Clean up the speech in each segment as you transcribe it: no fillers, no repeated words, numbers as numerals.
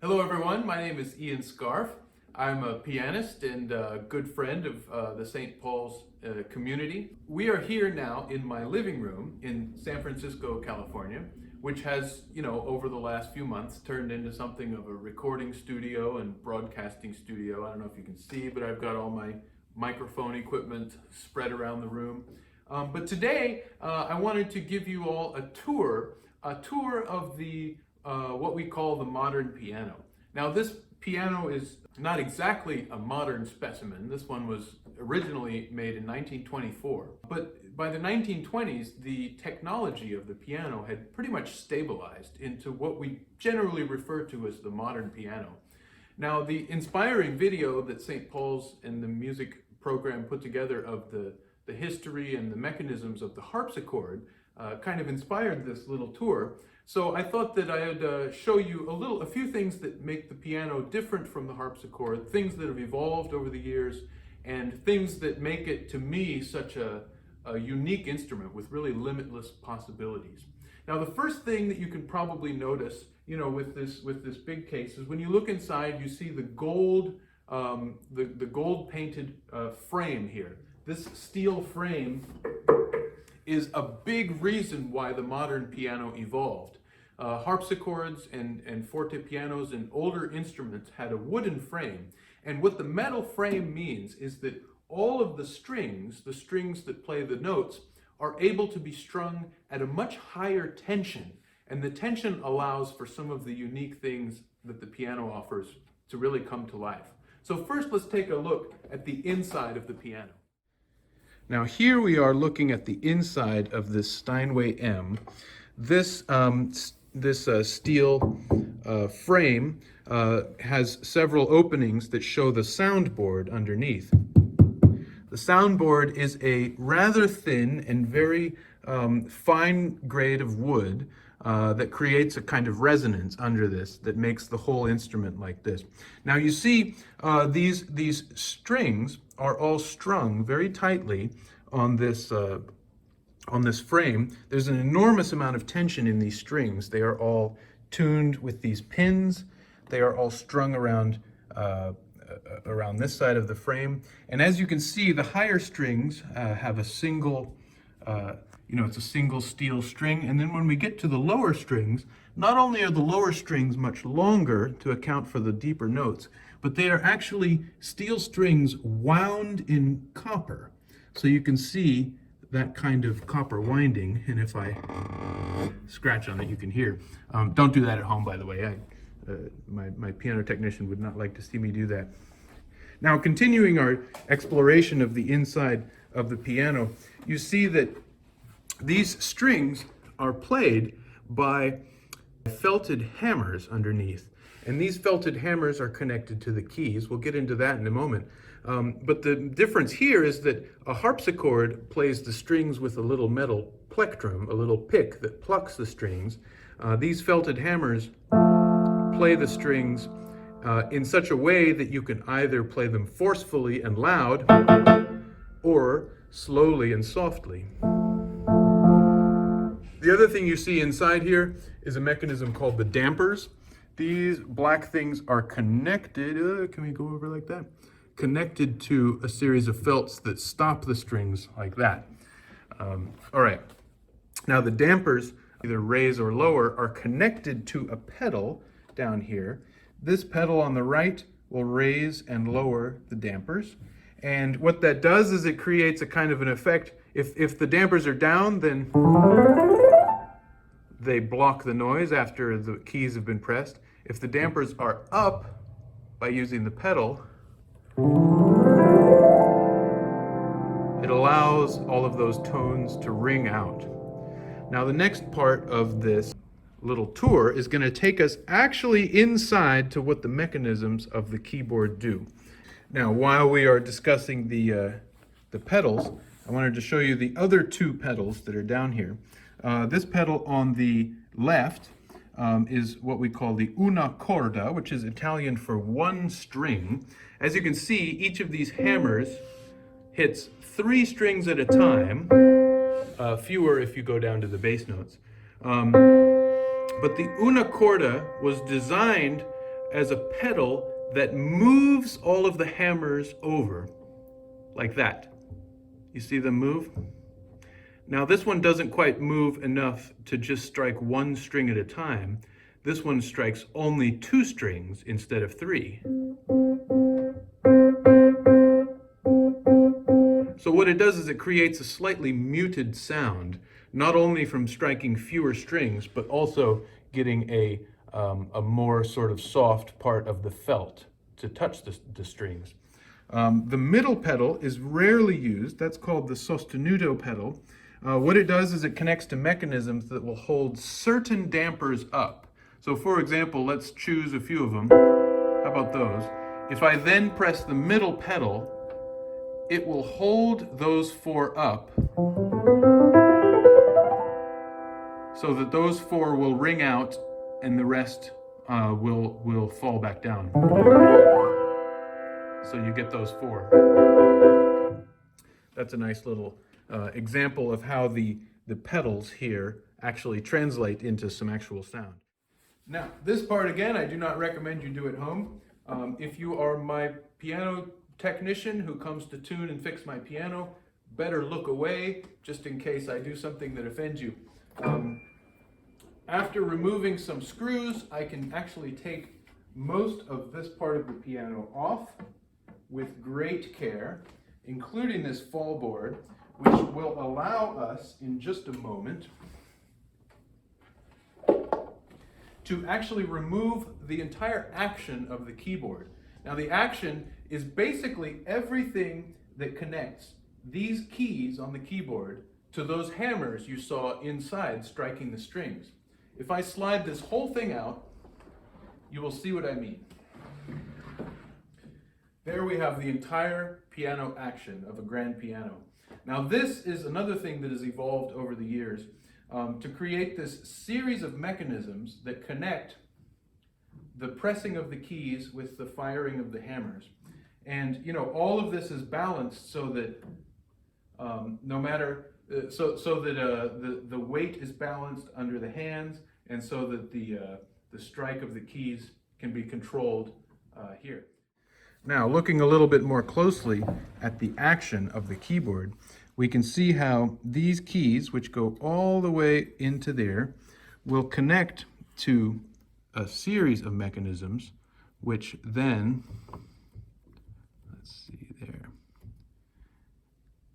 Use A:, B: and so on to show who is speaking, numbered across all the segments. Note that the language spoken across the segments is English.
A: Hello everyone, my name is Ian Scarfe. I'm a pianist and a good friend of the St. Paul's community. We are here now in my living room in San Francisco, California, which has, over the last few months turned into something of a recording studio and broadcasting studio. I don't know if you can see, but I've got all my microphone equipment spread around the room. But today I wanted to give you all a tour of the what we call the modern piano. Now, this piano is not exactly a modern specimen. This one was originally made in 1924. But by the 1920s, the technology of the piano had pretty much stabilized into what we generally refer to as the modern piano. Now, the inspiring video that St. Paul's and the music program put together of the history and the mechanisms of the harpsichord kind of inspired this little tour. So I thought that I'd show you a few things that make the piano different from the harpsichord, things that have evolved over the years, and things that make it, to me, such a unique instrument with really limitless possibilities. Now, the first thing that you can probably notice, with this big case, is when you look inside, you see the gold, the gold painted frame here. This steel frame is a big reason why the modern piano evolved. Harpsichords and fortepianos and older instruments had a wooden frame. And what the metal frame means is that all of the strings that play the notes, are able to be strung at a much higher tension. And the tension allows for some of the unique things that the piano offers to really come to life. So first, let's take a look at the inside of the piano. Now here we are looking at the inside of this Steinway M. This steel frame has several openings that show the soundboard underneath. The soundboard is a rather thin and very fine grade of wood that creates a kind of resonance under this that makes the whole instrument like this. Now you see these strings are all strung very tightly on this frame. There's an enormous amount of tension in these strings. They are all tuned with these pins. They are all strung around this side of the frame. And as you can see, the higher strings have a single, it's a single steel string. And then when we get to the lower strings, not only are the lower strings much longer to account for the deeper notes, but they are actually steel strings wound in copper. So you can see that kind of copper winding, and if I scratch on it, you can hear. Don't do that at home, by the way. My piano technician would not like to see me do that. Now, continuing our exploration of the inside of the piano, you see that these strings are played by felted hammers underneath. And these felted hammers are connected to the keys. We'll get into that in a moment. But the difference here is that a harpsichord plays the strings with a little metal plectrum, a little pick that plucks the strings. These felted hammers play the strings in such a way that you can either play them forcefully and loud or slowly and softly. The other thing you see inside here is a mechanism called the dampers. These black things are connected, can we go over like that? Connected to a series of felts that stop the strings like that. All right, now the dampers, either raise or lower, are connected to a pedal down here. This pedal on the right will raise and lower the dampers. And what that does is it creates a kind of an effect. If the dampers are down, then they block the noise after the keys have been pressed. If the dampers are up by using the pedal, it allows all of those tones to ring out. Now, the next part of this little tour is going to take us actually inside to what the mechanisms of the keyboard do. Now, while we are discussing the pedals, I wanted to show you the other two pedals that are down here. This pedal on the left is what we call the una corda, which is Italian for one string. As you can see, each of these hammers hits 3 strings at a time, fewer if you go down to the bass notes. But the una corda was designed as a pedal that moves all of the hammers over, like that. You see them move? Now this one doesn't quite move enough to just strike one string at a time. This one strikes only 2 strings instead of 3. So what it does is it creates a slightly muted sound, not only from striking fewer strings, but also getting a more sort of soft part of the felt to touch the strings. The middle pedal is rarely used. That's called the Sostenuto pedal. What it does is it connects to mechanisms that will hold certain dampers up. So for example, let's choose a few of them. How about those? If I then press the middle pedal, it will hold those 4 up so that those 4 will ring out and the rest will fall back down. So you get those 4. That's a nice little example of how the pedals here actually translate into some actual sound. Now, this part again, I do not recommend you do at home. If you are my piano technician who comes to tune and fix my piano, better look away just in case I do something that offends you. After removing some screws, I can actually take most of this part of the piano off with great care, including this fall board, which will allow us in just a moment to actually remove the entire action of the keyboard. Now the action is basically everything that connects these keys on the keyboard to those hammers you saw inside striking the strings. If I slide this whole thing out, you will see what I mean. There we have the entire piano action of a grand piano. Now this is another thing that has evolved over the years to create this series of mechanisms that connect the pressing of the keys with the firing of the hammers. And you know, all of this is balanced so that no matter, the weight is balanced under the hands, and so that the strike of the keys can be controlled here. Now, looking a little bit more closely at the action of the keyboard, we can see how these keys, which go all the way into there, will connect to a series of mechanisms, which then, let's see there,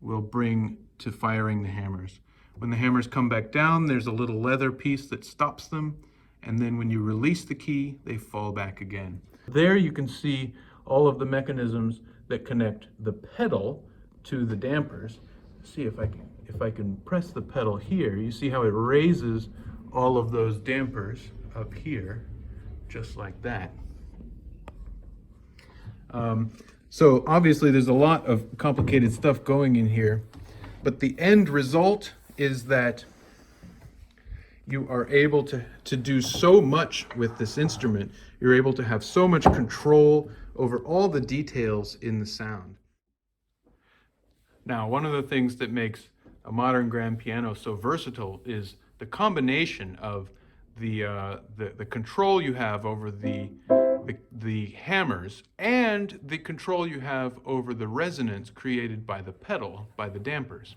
A: will bring to firing the hammers. When the hammers come back down, there's a little leather piece that stops them, and then when you release the key, they fall back again. There you can see all of the mechanisms that connect the pedal to the dampers. See if I can press the pedal here, you see how it raises all of those dampers up here, just like that. So obviously there's a lot of complicated stuff going in here, but the end result is that you are able to do so much with this instrument. You're able to have so much control over all the details in the sound. Now, one of the things that makes a modern grand piano so versatile is the combination of the control you have over the hammers and the control you have over the resonance created by the pedal, by the dampers.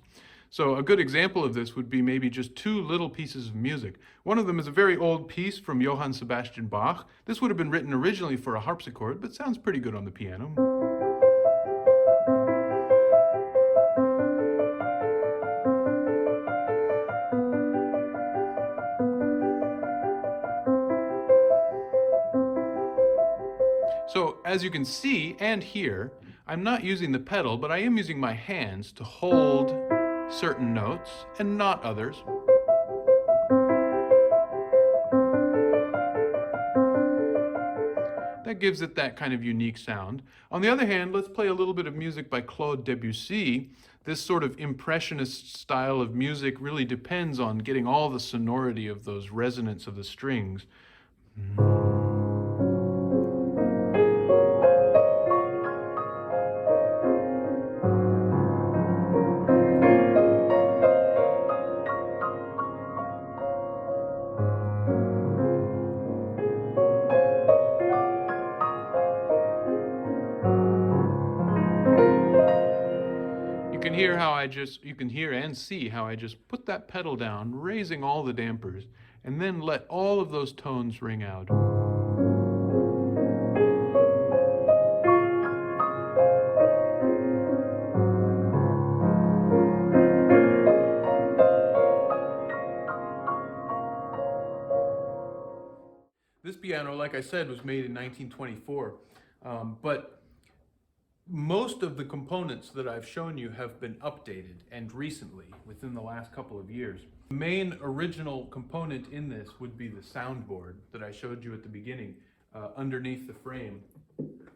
A: So a good example of this would be maybe just 2 little pieces of music. One of them is a very old piece from Johann Sebastian Bach. This would have been written originally for a harpsichord, but sounds pretty good on the piano. So as you can see and hear, I'm not using the pedal, but I am using my hands to hold certain notes and not others. That gives it that kind of unique sound. On the other hand, let's play a little bit of music by Claude Debussy. This sort of impressionist style of music really depends on getting all the sonority of those resonance of the strings. hear how you can hear and see how I just put that pedal down, raising all the dampers, and then let all of those tones ring out. This piano, like I said, was made in 1924, but most of the components that I've shown you have been updated, and recently, within the last couple of years. The main original component in this would be the soundboard that I showed you at the beginning, underneath the frame.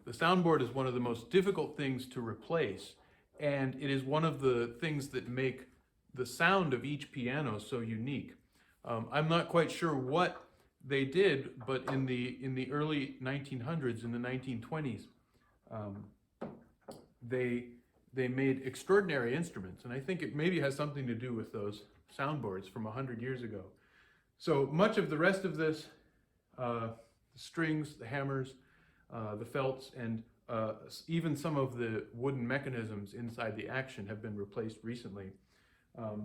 A: The soundboard is one of the most difficult things to replace, and it is one of the things that make the sound of each piano so unique. I'm not quite sure what they did, but in the early 1900s, in the 1920s, they made extraordinary instruments, and I think it maybe has something to do with those soundboards from 100 years ago. So much of the rest of this, the strings, the hammers, the felts, and even some of the wooden mechanisms inside the action have been replaced recently.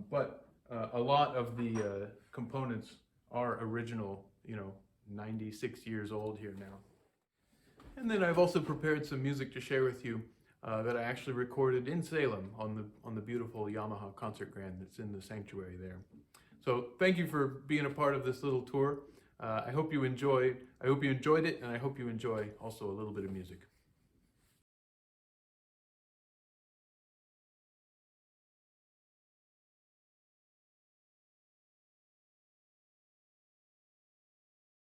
A: But a lot of the components are original, 96 years old here now. And then I've also prepared some music to share with you that I actually recorded in Salem on the beautiful Yamaha concert grand that's in the sanctuary there. So thank you for being a part of this little tour. I hope you enjoyed it, and I hope you enjoy also a little bit of music.